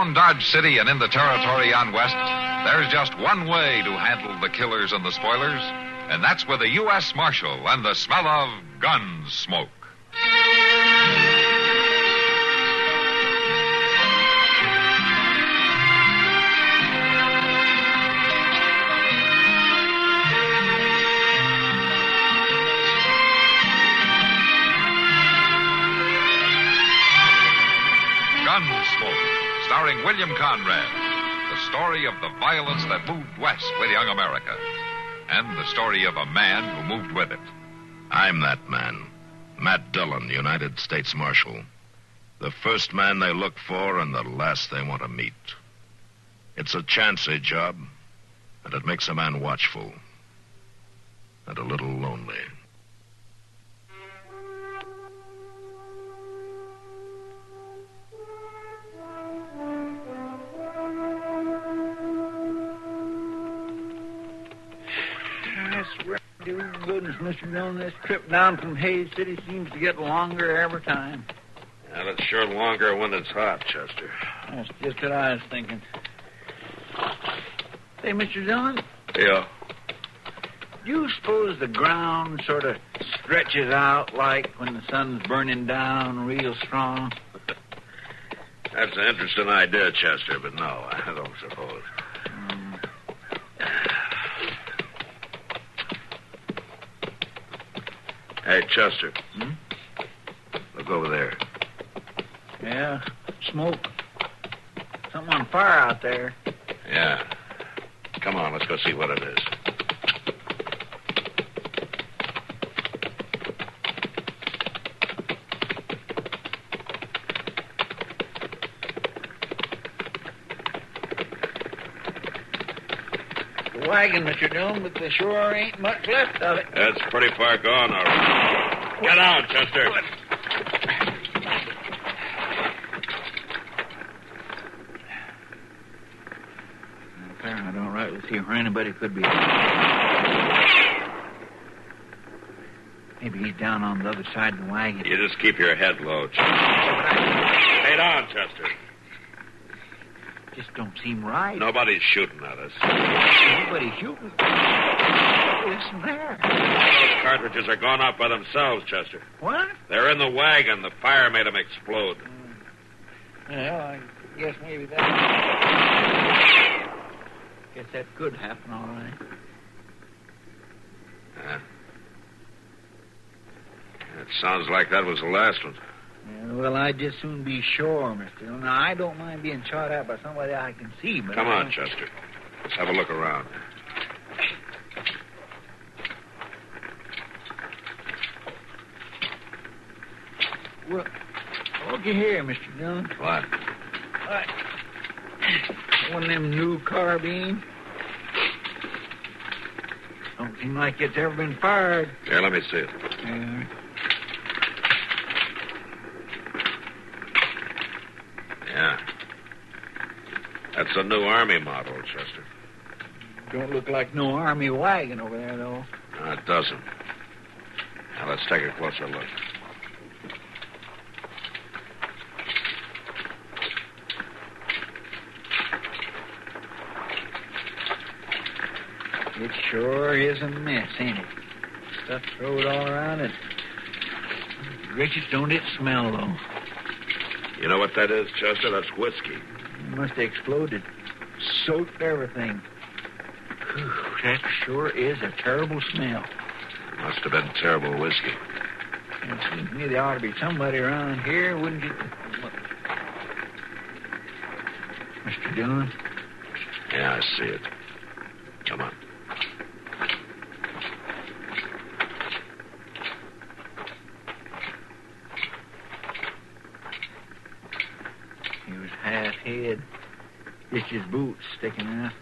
Around Dodge City and in the territory on west, there's just one way to handle the killers and the spoilers, and that's with a U.S. Marshal and the smell of Gunsmoke. Gunsmoke, starring William Conrad. The story of the violence that moved west with young America. And the story of a man who moved with it. I'm that man. Matt Dillon, United States Marshal. The first man they look for and the last they want to meet. It's a chancy job, and it makes a man watchful. And a little lonely. Dear goodness, Mr. Dillon, this trip down from Hayes City seems to get longer every time. Well, it's sure longer when it's hot, Chester. That's just what I was thinking. Hey, Mr. Dillon? Yeah? Do you suppose the ground sort of stretches out like when the sun's burning down real strong? That's an interesting idea, Chester, but no, I don't suppose. Hey, Chester. Look over there. Yeah, smoke. Something on fire out there. Yeah. Come on, let's go see what it is. The wagon, Mr. Dillon, but there sure ain't much left of it. That's pretty far gone, all right. Get out, Chester. I don't rightly see where anybody could be. Maybe he's down on the other side of the wagon. You just keep your head low, Chester. Stay down, Chester. Just don't seem right. Nobody's shooting at us. Nobody's shooting? Listen there. Those cartridges are gone out by themselves, Chester. What? They're in the wagon. The fire made them explode. Well, I guess maybe that... Guess that could happen, all right. It sounds like that was the last one. Yeah, well, I'd just soon be sure, Mr. Dillon. Now, I don't mind being shot at by somebody I can see, but... Come on, Chester. Let's have a look around. Well, looky here, Mr. Dillon. What? One of them new carbines. Don't seem like it's ever been fired. Here, let me see it. Yeah. Yeah. That's a new Army model, Chester. Don't look like no Army wagon over there, though. No, it doesn't. Now, let's take a closer look. It sure is a mess, ain't it? Stuff thrown all around it. Gracious, don't it smell, though? You know what that is, Chester? That's whiskey. It must have exploded. Soaked everything. Whew, that sure is a terrible smell. Must have been terrible whiskey. It seems to me there ought to be somebody around here, wouldn't you? Mr. Dillon? Yeah, I see it. Come on. He was half-head. Just his boots sticking out.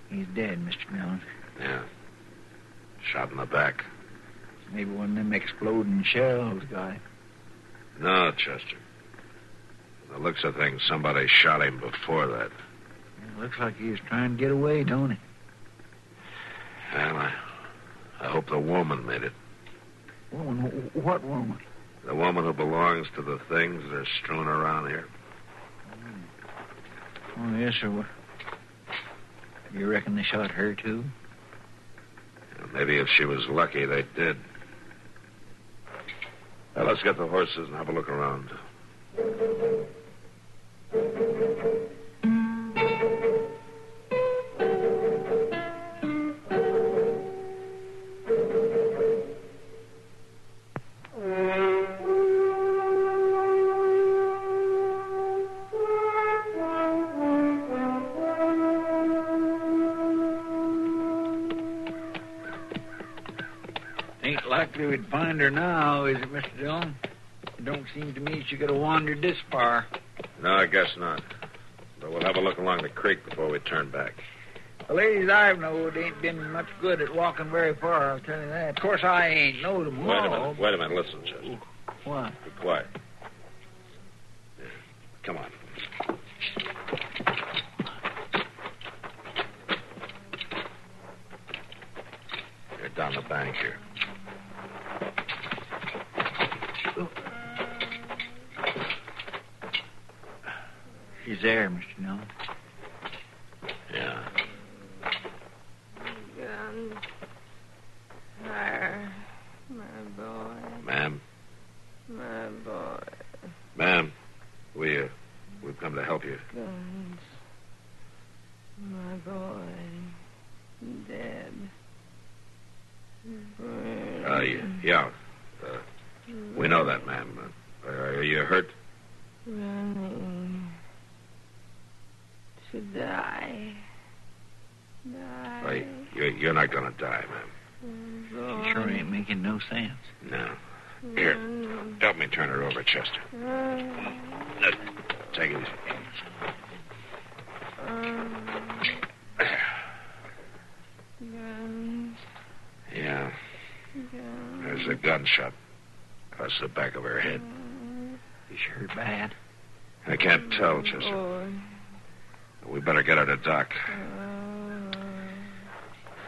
He's dead, Mr. Dillon. Yeah. Shot in the back. Maybe one of them exploding shells got him. No, Chester. From the looks of things, somebody shot him before that. It looks like he was trying to get away, don't it? Well, I hope the woman made it. Woman? What woman? The woman who belongs to the things that are strewn around here. Oh, yes, sir. You reckon they shot her, too? Maybe if she was lucky, they did. Well, let's get the horses and have a look around. Ain't likely we'd find her now, is it, Mr. Dillon? It don't seem to me she could have wandered this far. No, I guess not. But we'll have a look along the creek before we turn back. The ladies I've knowed ain't been much good at walking very far, I'll tell you that. Of course, I ain't knowed them all. Wait a minute. Listen, Chester. What? Be quiet. Yeah. Come on. You're down the bank here. She's there, Mr. Dillon. Yeah. Gunsmoke, my boy. Ma'am? My boy. Ma'am, we've come to help you. Guns. My boy. Dead. Yeah. We know that, ma'am. Are you hurt? Running. To die. You're not going to die, ma'am. She sure ain't making no sense. No. Here, help me turn her over, Chester. Take it easy. Guns. Yeah. Guns. There's a gunshot across the back of her head. You sure bad? I can't tell, Chester. Boy. We better get her to Doc.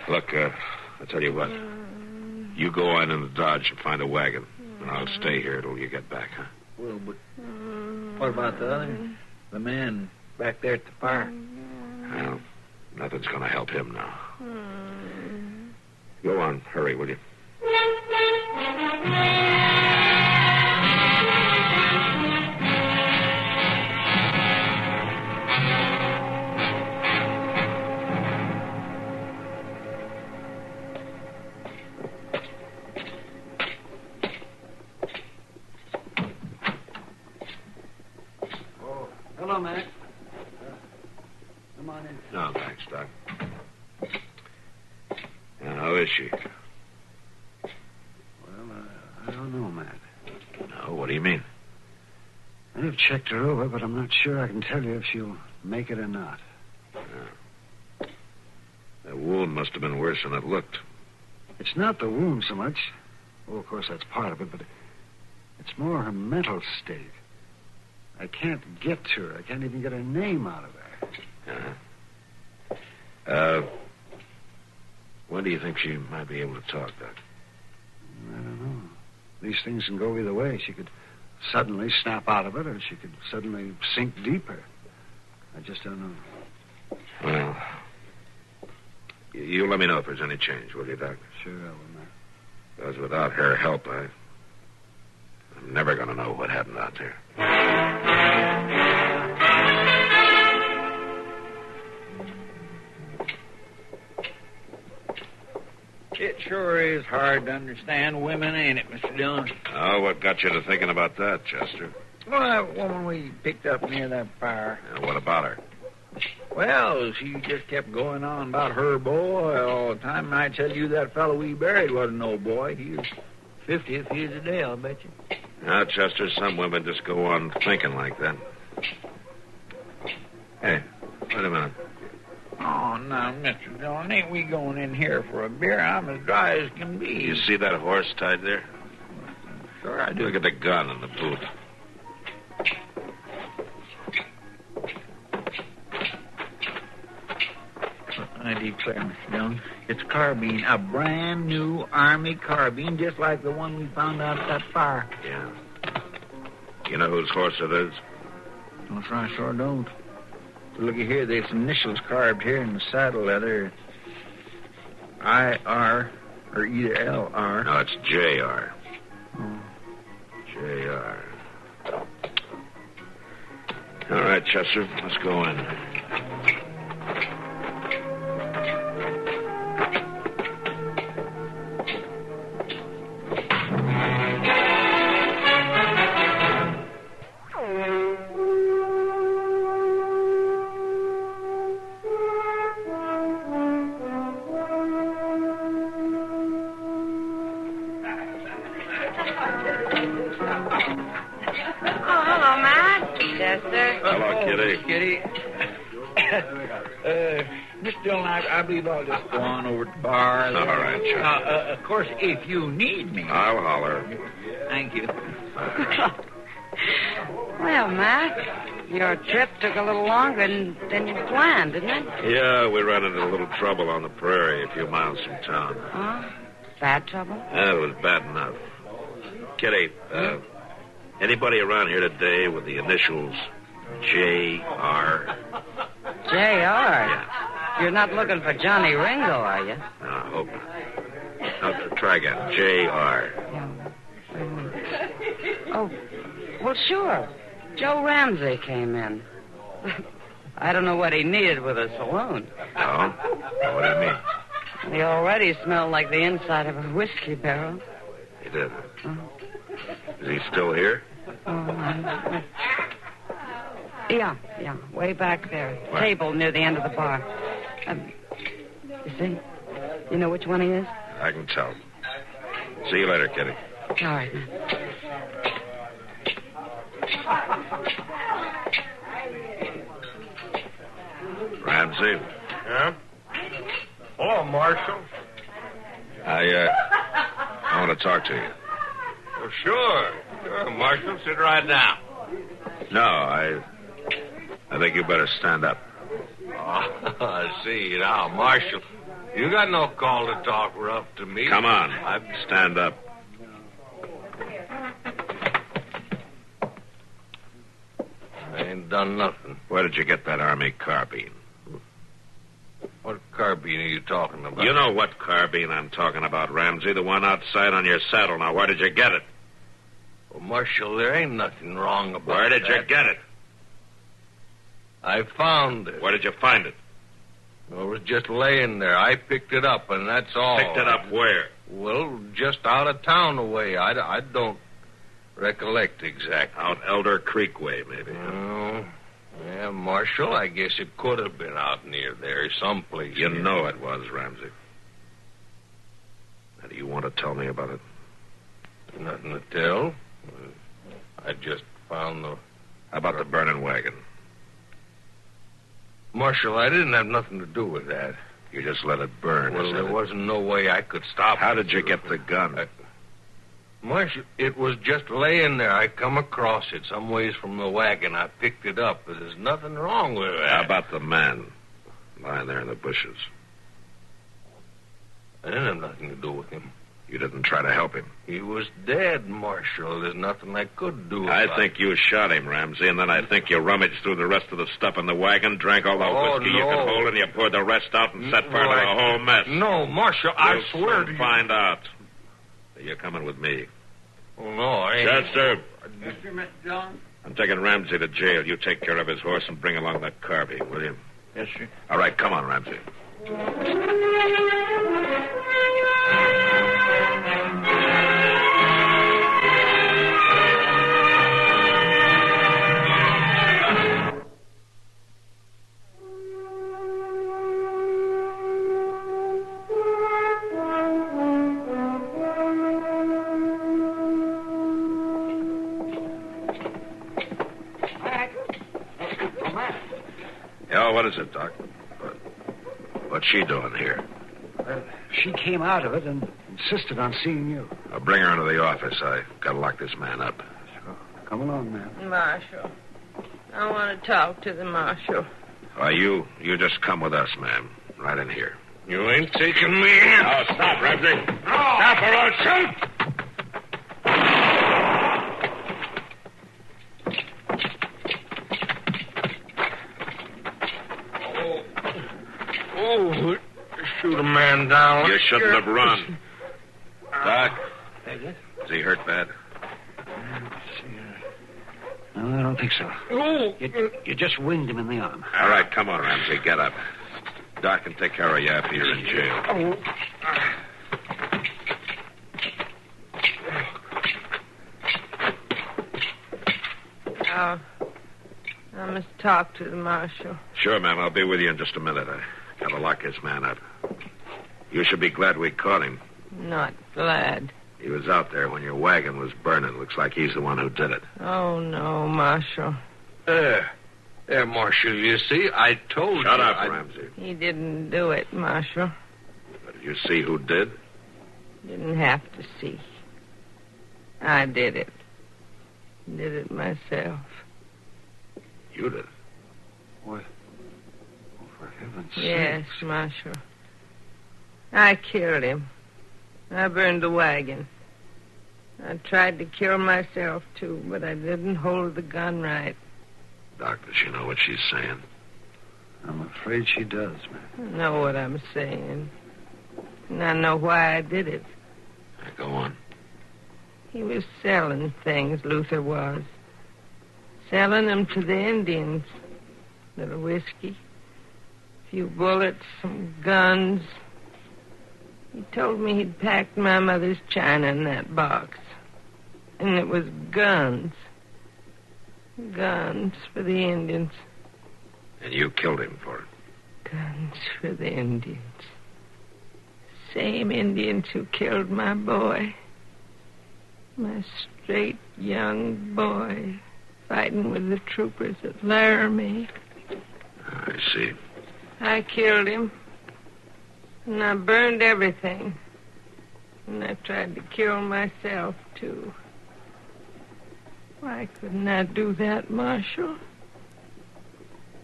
Look, I'll tell you what. You go on in the Dodge and find a wagon, and I'll stay here till you get back, huh? Well, but what about the other? The man back there at the fire? Well, nothing's going to help him now. Go on. Hurry, will you? Hello, Mac. Come on in. No, thanks, Doc. Now, how is she? Well, I don't know, Matt. No, what do you mean? I've checked her over, but I'm not sure I can tell you if she'll make it or not. That wound must have been worse than it looked. It's not the wound so much. Oh, of course, that's part of it, but it's more her mental state. I can't get to her. I can't even get her name out of her. When do you think she might be able to talk, Doc? I don't know. These things can go either way. She could suddenly snap out of it, or she could suddenly sink deeper. I just don't know. Well, you let me know if there's any change, will you, Doc? Sure, I will, Matt. Because without her help, I'm never going to know what happened out there. It sure is hard to understand women, ain't it, Mr. Dillon? Oh, what got you to thinking about that, Chester? Well, that woman we picked up near that fire. What about her? Well, she just kept going on about her boy all the time, and I tell you that fellow we buried wasn't no boy. He was 50th years a day, I'll bet you. Now, Chester, some women just go on thinking like that. Hey, wait a minute. Oh, now, Mr. Dillon, ain't we going in here for a beer? I'm as dry as can be. You see that horse tied there? Sure I do. Look at the gun in the boot. Do declare, Mr. Dillon. It's a carbine, a brand new Army carbine, just like the one we found out at that fire. Yeah. You know whose horse it is? No, sir, I sure don't. Looky here, there's initials carved here in the saddle leather. I-R, or either L-R. No, it's J.R. Oh. J.R. All right, Chester, let's go in. Mr. Dillon, I believe I'll just go on over to the bar. All right, Chester. Of course, if you need me. I'll holler. Thank you. Well, Mac, your trip took a little longer than you planned, didn't it? Yeah, we ran into a little trouble on the prairie a few miles from town. Huh? Bad trouble? That was bad enough. Kitty, anybody around here today with the initials J.R.? J.R.? Yeah. You're not looking for Johnny Ringo, are you? No, I hope not. No, try again. J.R. Oh, well, sure. Joe Ramsey came in. I don't know what he needed with a saloon. Oh? What do you mean? He already smelled like the inside of a whiskey barrel. He did. Is he still here? Oh, yeah, way back there. What? Table near the end of the bar. You see? You know which one he is? I can tell. See you later, Kitty. All right. Ramsey. Yeah? Hello, Marshal. I want to talk to you. Well, sure, Marshal. Sit right down. No, I think you better stand up. Oh, I see now, Marshal. You got no call to talk rough to me. Come on. Stand up. I ain't done nothing. Where did you get that Army carbine? What carbine are you talking about? You know what carbine I'm talking about, Ramsey. The one outside on your saddle. Now, where did you get it? Well, Marshal, there ain't nothing wrong about Where did you get it? I found it. Where did you find it? Well, it was just laying there. I picked it up, and that's all. Picked it up where? Well, just out of town away. I don't recollect exactly. Out Elder Creek way, maybe. Oh, yeah, Marshal, I guess it could have been out near there, someplace. You know it was, Ramsey. Now, do you want to tell me about it? Nothing to tell. I just found the... How about the burning wagon? Marshal, I didn't have nothing to do with that. You just let it burn. Well, there wasn't no way I could stop it. How did you get the gun? Marshal, it was just laying there. I come across it some ways from the wagon. I picked it up. There's nothing wrong with that. How about the man lying there in the bushes? I didn't have nothing to do with him. You didn't try to help him? He was dead, Marshal. There's nothing I could do I about think you shot him, Ramsey, and then I think you rummaged through the rest of the stuff in the wagon, drank all the whiskey you could hold, and you poured the rest out and set fire to the whole mess. No, Marshal, I swear to you. Find out. You're coming with me. Oh, no, I ain't. Chester. Yes, sir, Mr. Dillon. I'm taking Ramsey to jail. You take care of his horse and bring along that carbine, will you? Yes, sir. All right, come on, Ramsey. Yeah, what is it, Doc? What's she doing here? She came out of it and insisted on seeing you. I'll bring her into the office. I got to lock this man up. Come along, ma'am. Marshal. I want to talk to the marshal. Why, you just come with us, ma'am. Right in here. You ain't taking me in. Oh, stop, Ramsey. No. Stop or I'll shoot. Oh, shoot a man down. You shouldn't have run. Doc, is he hurt bad? No, I don't think so. Oh. You just winged him in the arm. All right, come on, Ramsey. Get up. Doc can take care of you after you're in jail. I must talk to the marshal. Sure, ma'am. I'll be with you in just a minute. I gotta lock this man up. You should be glad we caught him. Not glad. He was out there when your wagon was burning. Looks like he's the one who did it. Oh, no, Marshal. There, Marshal, you see, I told you. Shut up, Ramsey. He didn't do it, Marshal. But did you see who did? Didn't have to see. I did it. Did it myself. You did? What? Oh, for heaven's sake. Yes, Marshal. I killed him. I burned the wagon. I tried to kill myself, too, but I didn't hold the gun right. Doc, does she know what she's saying? I'm afraid she does, man. I know what I'm saying. And I know why I did it. Go on. He was selling things, Luther was. Selling them to the Indians. Little whiskey, a few bullets, some guns. He told me he'd packed my mother's china in that box. And it was guns. Guns for the Indians. And you killed him for it? Guns for the Indians. Same Indians who killed my boy. My straight young boy fighting with the troopers at Laramie. I see. I killed him. And I burned everything. And I tried to kill myself, too. Why couldn't I do that, Marshal?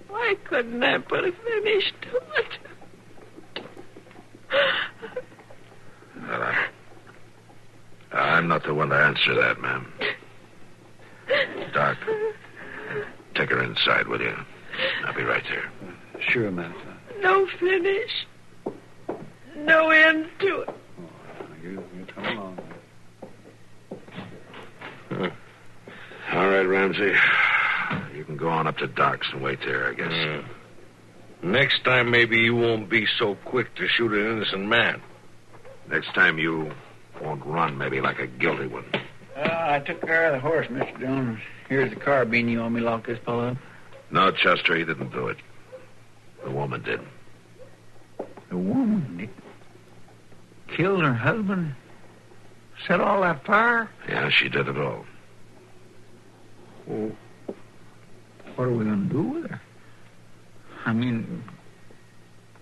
Why couldn't I put a finish to it? I'm not the one to answer that, ma'am. Doc, take her inside, will you? I'll be right there. Sure, man. No finish. No end to it. You come along. All right, Ramsey. You can go on up to Doc's and wait there, I guess. Next time, maybe you won't be so quick to shoot an innocent man. Next time you won't run, maybe like a guilty one. I took care of the horse, Mr. Jones. Here's the carbine. You want me to lock this fellow up? No, Chester, he didn't do it. The woman did. The woman did? Killed her husband? Set all that fire? Yeah, she did it all. Well, what are we going to do with her? I mean,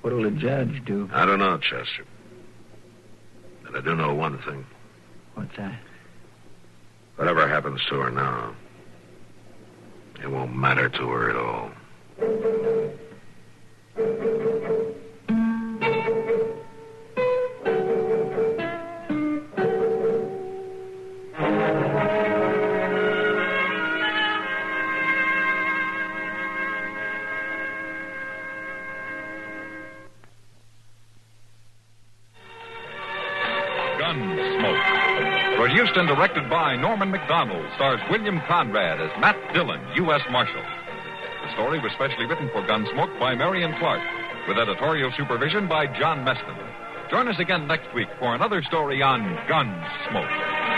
what'll the judge do? I don't know, Chester. But I do know one thing. What's that? Whatever happens to her now, it won't matter to her at all. Gunsmoke. Produced and directed by Norman Macdonnell, stars William Conrad as Matt Dillon, U.S. Marshal. The story was specially written for Gunsmoke by Marion Clark, with editorial supervision by John Meston. Join us again next week for another story on Gunsmoke.